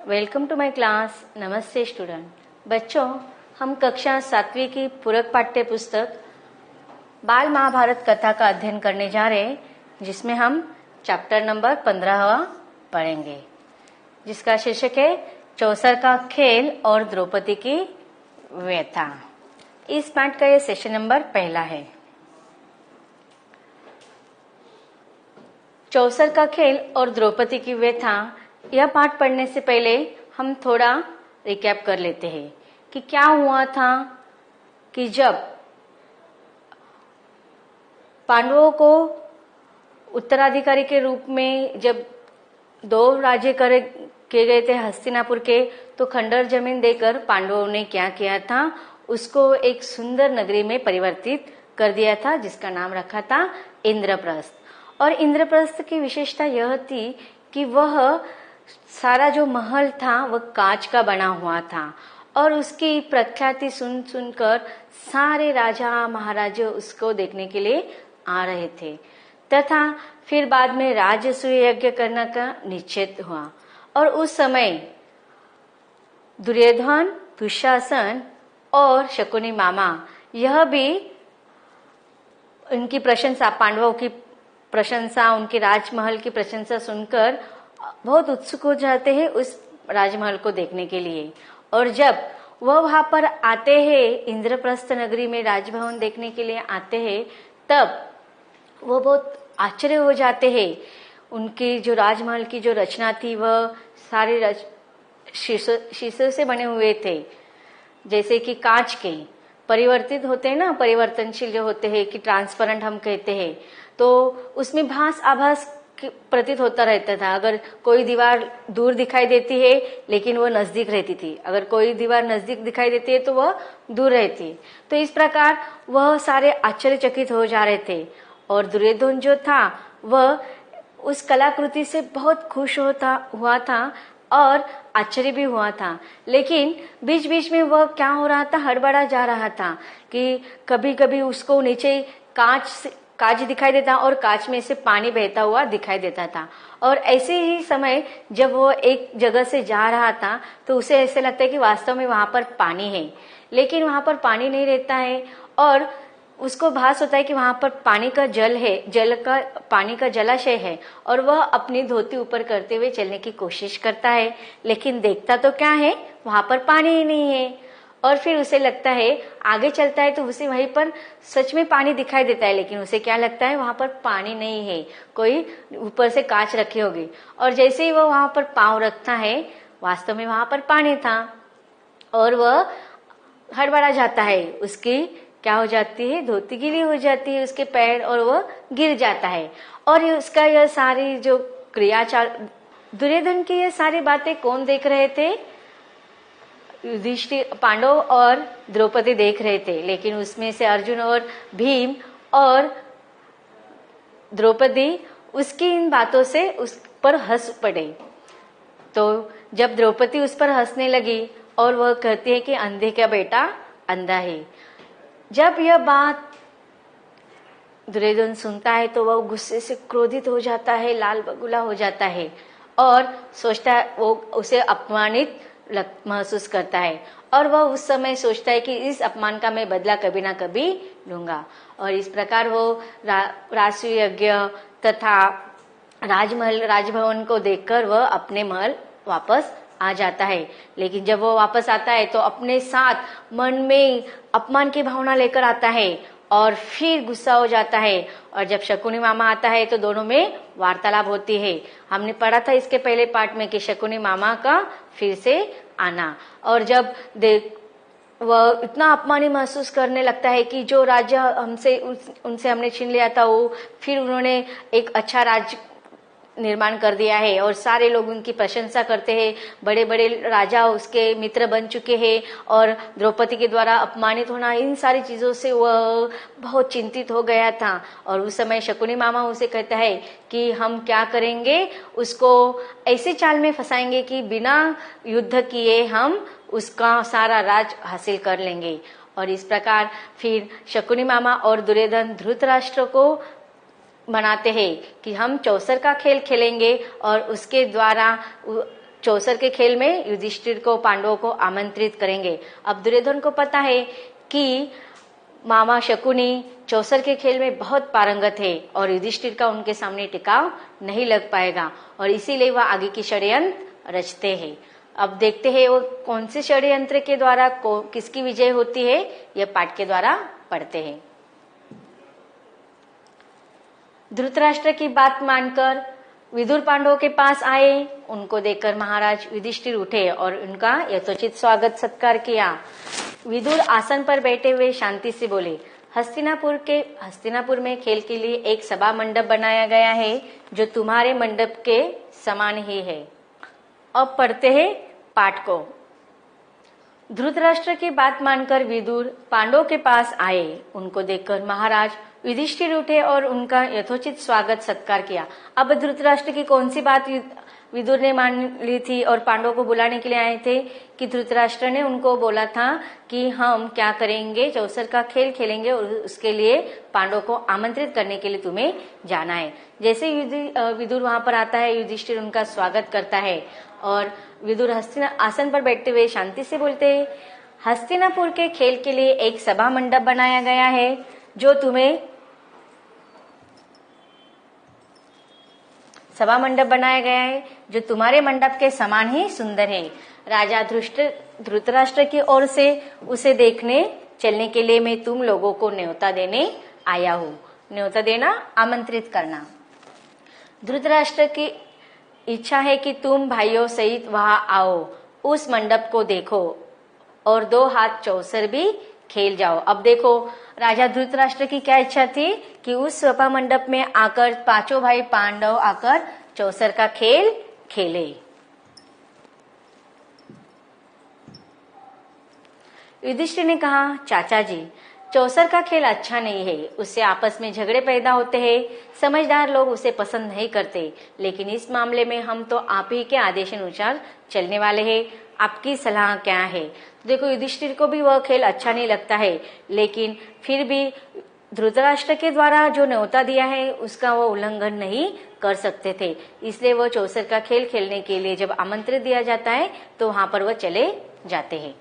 Welcome to my class. नमस्ते student. बच्चों, हम कक्षा 7वीं की पूरक पाठ्य पुस्तक बाल महाभारत कथा का अध्ययन करने जा रहे हैं, जिसमें हम चैप्टर नंबर 15वां पढ़ेंगे, जिसका शीर्षक है चौसर का खेल और द्रौपदी की व्यथा। इस पाठ का यह सेशन नंबर पहला है। चौसर का खेल और द्रौपदी की व्यथा, यह पाठ पढ़ने से पहले हम थोड़ा रिकैप कर लेते हैं कि क्या हुआ था कि जब पांडवों को उत्तराधिकारी के रूप में जब 2 राज्य किए गए थे हस्तिनापुर के, तो खंडर जमीन देकर पांडवों ने क्या किया था, उसको एक सुंदर नगरी में परिवर्तित कर दिया था, जिसका नाम रखा था इंद्रप्रस्थ। और इंद्रप्रस्थ की विशेषता यह थी कि वह सारा जो महल था वह कांच का बना हुआ था और उसकी प्रख्याति सुनकर सारे राजा महाराजा उसको देखने के लिए आ रहे थे। तथा फिर बाद में राजसूय यज्ञ करने का निश्चित हुआ और उस समय दुर्योधन, दुशासन और शकुनी मामा यह भी उनकी प्रशंसा, पांडवों की प्रशंसा, उनके राजमहल की प्रशंसा सुनकर बहुत उत्सुक हो जाते हैं उस राजमहल को देखने के लिए। और जब वह वहां पर आते हैं, इंद्रप्रस्थ नगरी में राजभवन देखने के लिए आते हैं, तब वो बहुत आश्चर्य हो जाते हैं। उनकी जो राजमहल की जो रचना थी वह सारे शीशों से बने हुए थे, जैसे कि कांच के परिवर्तित होते हैं ना, परिवर्तनशील जो होते हैं कि ट्रांसपेरेंट हम कहते हैं, तो उसमें भास आभास प्रतीत होता रहता था। अगर कोई दीवार दूर दिखाई देती है लेकिन वह नजदीक रहती थी, अगर कोई दीवार नजदीक दिखाई देती है तो वह दूर रहती। तो इस प्रकार वह सारे आश्चर्यचकित हो जा रहे थे। और दुर्योधन जो था वह उस कलाकृति से बहुत खुश हुआ था और आश्चर्य भी हुआ था। लेकिन बीच बीच में वह क्या हो रहा था, हड़बड़ा जा रहा था कि कभी कभी उसको नीचे कांच दिखाई देता और कांच में से पानी बहता हुआ दिखाई देता था। और ऐसे ही समय जब वो एक जगह से जा रहा था तो उसे ऐसे लगता है कि वास्तव में वहां पर पानी है, लेकिन वहां पर पानी नहीं रहता है। और उसको भास होता है कि वहां पर पानी का जल है, पानी का जलाशय है। और वह अपनी धोती ऊपर करते हुए चलने की कोशिश करता है, लेकिन देखता तो क्या है, वहां पर पानी ही नहीं है। और फिर उसे लगता है, आगे चलता है तो उसे वहीं पर सच में पानी दिखाई देता है, लेकिन उसे क्या लगता है, वहां पर पानी नहीं है, कोई ऊपर से कांच रखी होगी। और जैसे ही वह वहां पर पांव रखता है, वास्तव में वहां पर पानी था और वह हड़बड़ा जाता है। उसकी क्या हो जाती है, धोती गीली हो जाती है उसके पैर और वह गिर जाता है। और उसका यह सारी जो क्रियाचार, दुर्योधन की यह सारी बातें कौन देख रहे थे, युधिष्ठिर, पांडव और द्रौपदी देख रहे थे। लेकिन उसमें से अर्जुन और भीम और द्रौपदी उसकी इन बातों से उस पर हंस पड़े। तो जब द्रौपदी उस पर हंसने लगी और वह कहती है कि अंधे का बेटा अंधा है, जब यह बात दुर्योधन सुनता है तो वह गुस्से से क्रोधित हो जाता है, लाल बगुला हो जाता है और सोचता है, वो उसे अपमानित महसूस करता है। और वह उस समय सोचता है कि इस अपमान का मैं बदला कभी ना कभी लूंगा। और इस प्रकार वो राजसूय यज्ञ तथा राजभवन को देखकर वह अपने महल वापस आ जाता है। लेकिन जब वो वापस आता है तो अपने साथ मन में अपमान की भावना लेकर आता है और फिर गुस्सा हो जाता है। और जब शकुनी मामा आता है तो दोनों में वार्तालाप होती है। हमने पढ़ा था इसके पहले पार्ट में कि शकुनी मामा का फिर से आना, और जब वह इतना अपमानित महसूस करने लगता है कि जो राज्य उनसे हमने छीन लिया था, वो फिर उन्होंने एक अच्छा राज्य निर्माण कर दिया है और सारे लोग उनकी प्रशंसा करते हैं, बड़े बड़े राजा उसके मित्र बन चुके हैं। और द्रौपदी के द्वारा अपमानित होना, इन सारी चीजों से वह बहुत चिंतित हो गया था। और उस समय शकुनी मामा उसे कहता है कि हम क्या करेंगे, उसको ऐसे चाल में फंसाएंगे कि बिना युद्ध किए हम उसका सारा राज हासिल कर लेंगे। और इस प्रकार फिर शकुनी मामा और दुर्योधन धृतराष्ट्र को बनाते हैं कि हम चौसर का खेल खेलेंगे और उसके द्वारा चौसर के खेल में युधिष्ठिर को पांडवों को आमंत्रित करेंगे। अब दुर्योधन को पता है कि मामा शकुनी चौसर के खेल में बहुत पारंगत है और युधिष्ठिर का उनके सामने टिकाव नहीं लग पाएगा, और इसीलिए वह आगे की षड्यंत्र रचते हैं। अब देखते हैं वो कौन से षड्यंत्र के द्वारा किसकी विजय होती है, यह पाठ के द्वारा पढ़ते हैं। धृतराष्ट्र की बात मानकर विदुर पांडवों के पास आए। उनको देखकर महाराज युधिष्ठिर उठे और उनका यथोचित स्वागत सत्कार किया। विदुर आसन पर बैठे हुए शांति से बोले, हस्तिनापुर में खेल के लिए एक सभा मंडप बनाया गया है जो तुम्हारे मंडप के समान ही है। अब पढ़ते हैं पाठ को। धृतराष्ट्र की बात मानकर विदुर पांडवों के पास आए। उनको देखकर महाराज युधिष्ठिर उठे और उनका यथोचित स्वागत सत्कार किया। अब धृतराष्ट्र की कौन सी बात विदुर ने मान ली थी और पांडवों को बुलाने के लिए आए थे कि धृतराष्ट्र ने उनको बोला था कि हम क्या करेंगे, चौसर का खेल खेलेंगे और उसके लिए पांडवों को आमंत्रित करने के लिए तुम्हें जाना है। जैसे विदुर वहां पर आता है, युधिष्ठिर उनका स्वागत करता है और विदुर आसन पर बैठते हुए शांति से बोलते हैं, हस्तिनापुर के खेल के लिए एक सभा मंडप बनाया गया है जो तुम्हारे मंडप के समान ही सुंदर है। राजा धृतराष्ट्र की ओर से उसे देखने चलने के लिए मैं तुम लोगों को न्योता देने आया हूँ। न्योता देना, आमंत्रित करना। धृतराष्ट्र की इच्छा है कि तुम भाइयों सहित वहां आओ, उस मंडप को देखो और 2 हाथ चौसर भी खेल जाओ। अब देखो राजा धृतराष्ट्र की क्या इच्छा थी कि उस सभा मंडप में आकर 5 भाई पांडव आकर चौसर का खेल खेले। युधिष्ठिर ने कहा, चाचा जी, चौसर का खेल अच्छा नहीं है, उससे आपस में झगड़े पैदा होते हैं। समझदार लोग उसे पसंद नहीं करते, लेकिन इस मामले में हम तो आप ही के आदेशानुसार चलने वाले हैं। आपकी सलाह क्या है? देखो युधिष्ठिर को भी वह खेल अच्छा नहीं लगता है, लेकिन फिर भी धृतराष्ट्र के द्वारा जो न्योता दिया है उसका वो उल्लंघन नहीं कर सकते थे, इसलिए वो चौसर का खेल खेलने के लिए जब आमंत्रित दिया जाता है तो वहां पर वह चले जाते हैं।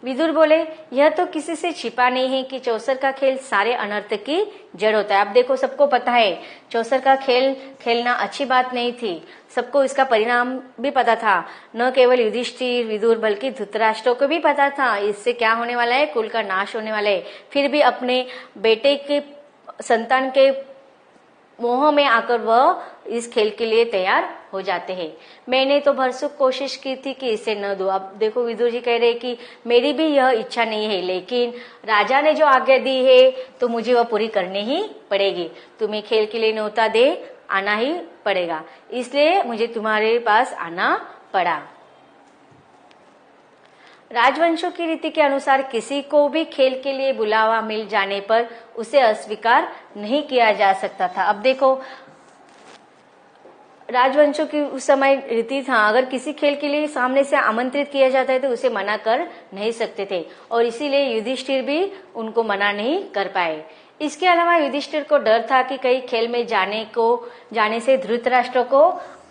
विदुर बोले, यह तो किसी से छिपा नहीं है कि चौसर का खेल सारे अनर्थ की जड़ होता है। अब देखो सबको पता है चौसर का खेल खेलना अच्छी बात नहीं थी, सबको इसका परिणाम भी पता था। न केवल युधिष्ठिर विदुर बल्कि धृतराष्ट्र को भी पता था इससे क्या होने वाला है, कुल का नाश होने वाला है। फिर भी अपने बेटे के संतान के मोह में आकर वह इस खेल के लिए तैयार हो जाते हैं। मैंने तो भरसक कोशिश की थी कि इसे न दो। अब देखो विदुर जी कह रहे कि मेरी भी यह इच्छा नहीं है, लेकिन राजा ने जो आज्ञा दी है तो मुझे वह पूरी करनी ही पड़ेगी। तुम्हें खेल के लिए न्योता दे आना ही पड़ेगा, इसलिए मुझे तुम्हारे पास आना पड़ा। राजवंशों की रीति के अनुसार किसी को भी खेल के लिए बुलावा मिल जाने पर उसे अस्वीकार नहीं किया जा सकता था। अब देखो राजवंशों की उस समय रीति था, अगर किसी खेल के लिए सामने से आमंत्रित किया जाता है तो उसे मना कर नहीं सकते थे, और इसीलिए युधिष्ठिर भी उनको मना नहीं कर पाए। इसके अलावा युधिष्ठिर को डर था कि कई खेल में जाने से धृतराष्ट्र को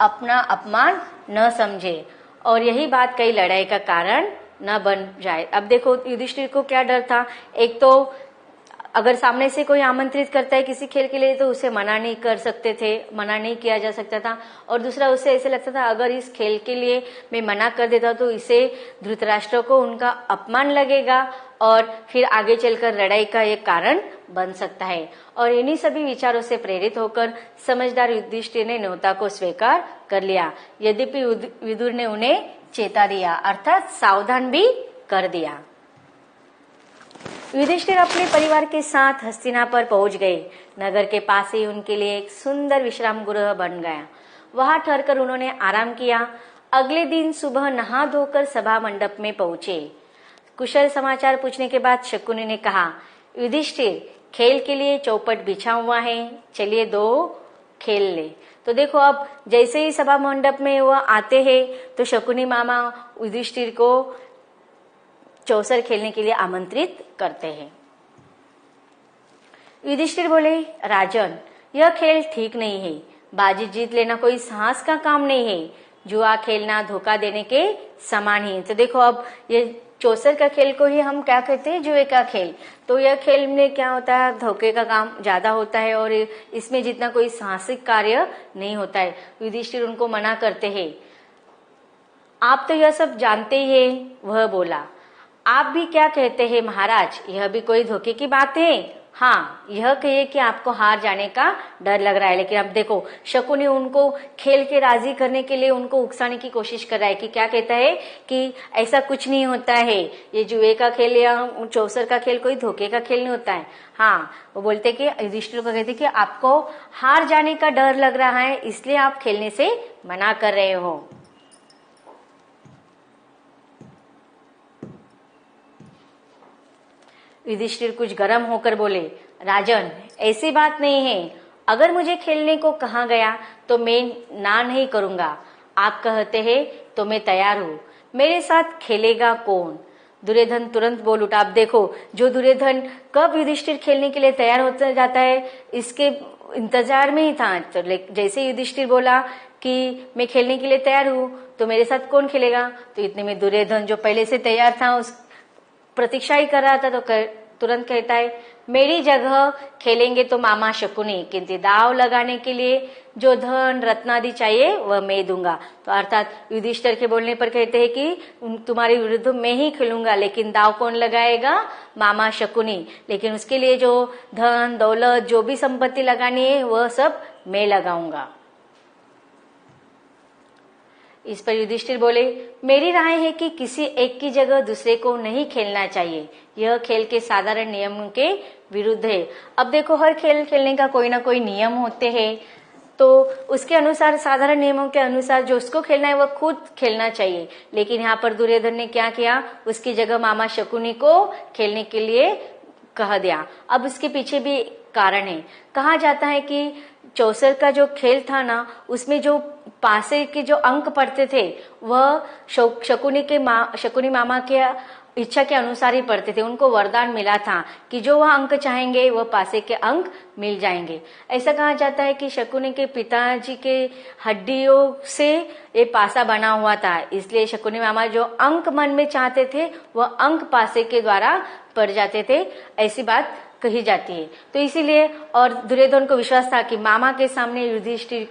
अपना अपमान न समझे और यही बात कई लड़ाई का कारण न बन जाए। अब देखो युधिष्ठिर को क्या डर था, एक तो अगर सामने से कोई आमंत्रित करता है किसी खेल के लिए तो उसे मना नहीं कर सकते थे, मना नहीं किया जा सकता था, और दूसरा उसे ऐसे लगता था अगर इस खेल के लिए मैं मना कर देता तो इसे धृतराष्ट्र को उनका अपमान लगेगा और फिर आगे चलकर लड़ाई का एक कारण बन सकता है। और इन्हीं सभी विचारों से प्रेरित होकर समझदार युधिष्ठिर ने न्योता को स्वीकार कर लिया, यद्यपि विदुर ने उन्हें चेता दिया, अर्थात सावधान भी कर दिया। युधिष्ठिर अपने परिवार के साथ हस्तिनापुर पहुंच गए। नगर के पास ही उनके लिए एक सुंदर विश्राम गृह बन गया। वहां ठहरकर उन्होंने आराम किया। अगले दिन सुबह नहा धोकर सभा मंडप में पहुंचे। कुशल समाचार पूछने के बाद शकुनी ने कहा, युधिष्ठिर, खेल के लिए चौपट बिछा हुआ है, चलिए 2 खेल ले। तो देखो अब जैसे ही सभा मंडप में वह आते हैं तो शकुनी मामा युधिष्ठिर को चौसर खेलने के लिए आमंत्रित करते हैं। युधिष्ठिर बोले, राजन, यह खेल ठीक नहीं है, बाजी जीत लेना कोई साहस का काम नहीं है। जुआ खेलना धोखा देने के समान ही। तो देखो अब ये चौसर का खेल को ही हम क्या कहते हैं, जुए का खेल। तो यह खेल में क्या होता है, धोखे का काम ज्यादा होता है और इसमें जितना कोई साहसिक कार्य नहीं होता है। युधिष्ठिर उनको मना करते हैं। आप तो यह सब जानते ही हैं, वह बोला। आप भी क्या कहते हैं महाराज, यह भी कोई धोखे की बात है? हाँ, यह कहिए कि आपको हार जाने का डर लग रहा है। लेकिन अब देखो शकुनी उनको खेल के राजी करने के लिए उनको उकसाने की कोशिश कर रहा है कि क्या कहता है कि ऐसा कुछ नहीं होता है, ये जुए का खेल या चौसर का खेल कोई धोखे का खेल नहीं होता है। हाँ, वो बोलते कि युधिष्ठिर को कहते कि आपको हार जाने का डर लग रहा है, इसलिए आप खेलने से मना कर रहे हो। युधिष्ठिर कुछ गर्म होकर बोले, राजन ऐसी बात नहीं है, अगर मुझे खेलने को कहा गया तो मैं ना नहीं करूंगा। आप कहते हैं तो मैं तैयार हूँ, मेरे साथ खेलेगा कौन? दुर्योधन तुरंत बोल उठा। अब देखो जो दुर्योधन कब युधिष्ठिर खेलने के लिए तैयार होता जाता है इसके इंतजार में ही था। तो जैसे युधिष्ठिर बोला कि मैं खेलने के लिए तैयार हूँ तो मेरे साथ कौन खेलेगा, तो इतने में दुर्योधन जो पहले से तैयार था उस प्रतीक्षा ही कर रहा था, तो तुरंत कहता है मेरी जगह खेलेंगे तो मामा शकुनी, किंतु दाव लगाने के लिए जो धन रत्नादि चाहिए वह मैं दूंगा। तो अर्थात युधिष्ठिर के बोलने पर कहते हैं कि तुम्हारे विरुद्ध मैं ही खेलूंगा, लेकिन दाव कौन लगाएगा? मामा शकुनी। लेकिन उसके लिए जो धन दौलत जो भी संपत्ति लगानी है वह सब मैं लगाऊंगा। इस पर युधिष्ठिर बोले, मेरी राय है कि किसी एक की जगह दूसरे को नहीं खेलना चाहिए, यह खेल के साधारण नियमों के विरुद्ध है। अब देखो हर खेल खेलने का कोई ना कोई नियम होते हैं, तो उसके अनुसार साधारण नियमों के अनुसार जो उसको खेलना है वह खुद खेलना चाहिए। लेकिन यहाँ पर दुर्योधन ने क्या किया, उसकी जगह मामा शकुनी को खेलने के लिए कह दिया। अब उसके पीछे भी कारण है। कहा जाता है कि चौसर का जो खेल था ना, उसमें जो पासे के जो अंक पड़ते थे वह शकुनी मामा के इच्छा के अनुसार ही पढ़ते थे। उनको वरदान मिला था कि जो वह अंक चाहेंगे वह पासे के अंक मिल जाएंगे। ऐसा कहा जाता है कि शकुनी के पिताजी के हड्डियों से ये पासा बना हुआ था, इसलिए शकुनी मामा जो अंक मन में चाहते थे वह अंक पासे के द्वारा पड़ जाते थे, ऐसी बात कही जाती है। तो इसीलिए और दुर्योधन को विश्वास था कि मामा के सामने युधिष्ठिर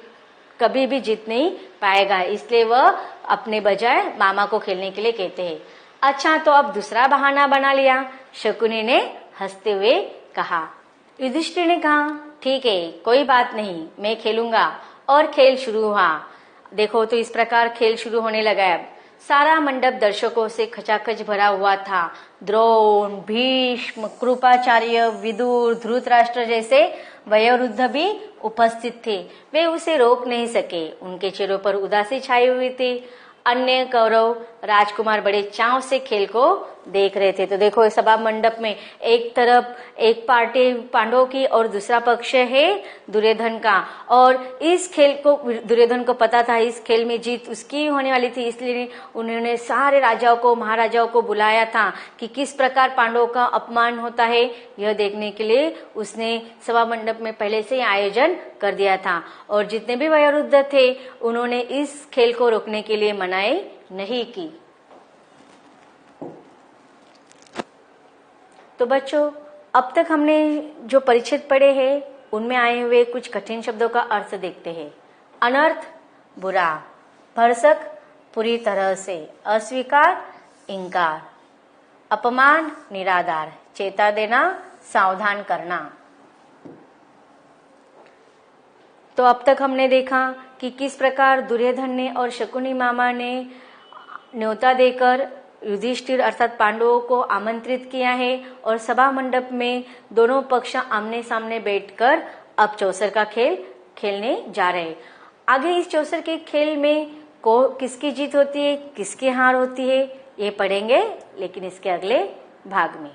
कभी भी जीत नहीं पाएगा, इसलिए वह अपने बजाय मामा को खेलने के लिए कहते हैं। अच्छा, तो अब दूसरा बहाना बना लिया, शकुनी ने हंसते हुए कहा। युधिष्ठिर ने कहा ठीक है, कोई बात नहीं, मैं खेलूंगा। और खेल शुरू हुआ। देखो तो इस प्रकार खेल शुरू होने लगा। अब सारा मंडप दर्शकों से खचाखच भरा हुआ था। द्रोण, भीष्म, कृपाचार्य, विदुर, धृतराष्ट्र जैसे वयोवृद्ध भी उपस्थित थे। वे उसे रोक नहीं सके, उनके चेहरों पर उदासी छाई हुई थी। अन्य कौरव राजकुमार बड़े चाव से खेल को देख रहे थे। तो देखो सभा मंडप में एक तरफ एक पार्टी पांडवों की और दूसरा पक्ष है दुर्योधन का। और इस खेल को दुर्योधन को पता था इस खेल में जीत उसकी होने वाली थी, इसलिए उन्होंने सारे राजाओं को महाराजाओं को बुलाया था कि किस प्रकार पांडवों का अपमान होता है यह देखने के लिए उसने सभा मंडप में पहले से आयोजन कर दिया था। और जितने भी वयोवृद्ध थे उन्होंने इस खेल को रोकने के लिए मनाही नहीं की। तो बच्चों, अब तक हमने जो परिच्छेद पढ़े हैं उनमें आए हुए कुछ कठिन शब्दों का अर्थ देखते हैं। अनर्थ बुरा, भरसक पूरी तरह से, अस्वीकार इंकार, अपमान निराधार, चेता देना सावधान करना। तो अब तक हमने देखा कि किस प्रकार दुर्योधन ने और शकुनी मामा ने न्योता देकर युधिष्ठिर अर्थात पांडवों को आमंत्रित किया है और सभा मंडप में दोनों पक्ष आमने सामने बैठकर अब चौसर का खेल खेलने जा रहे हैं। आगे इस चौसर के खेल में किसकी जीत होती है, किसकी हार होती है, ये पढ़ेंगे लेकिन इसके अगले भाग में।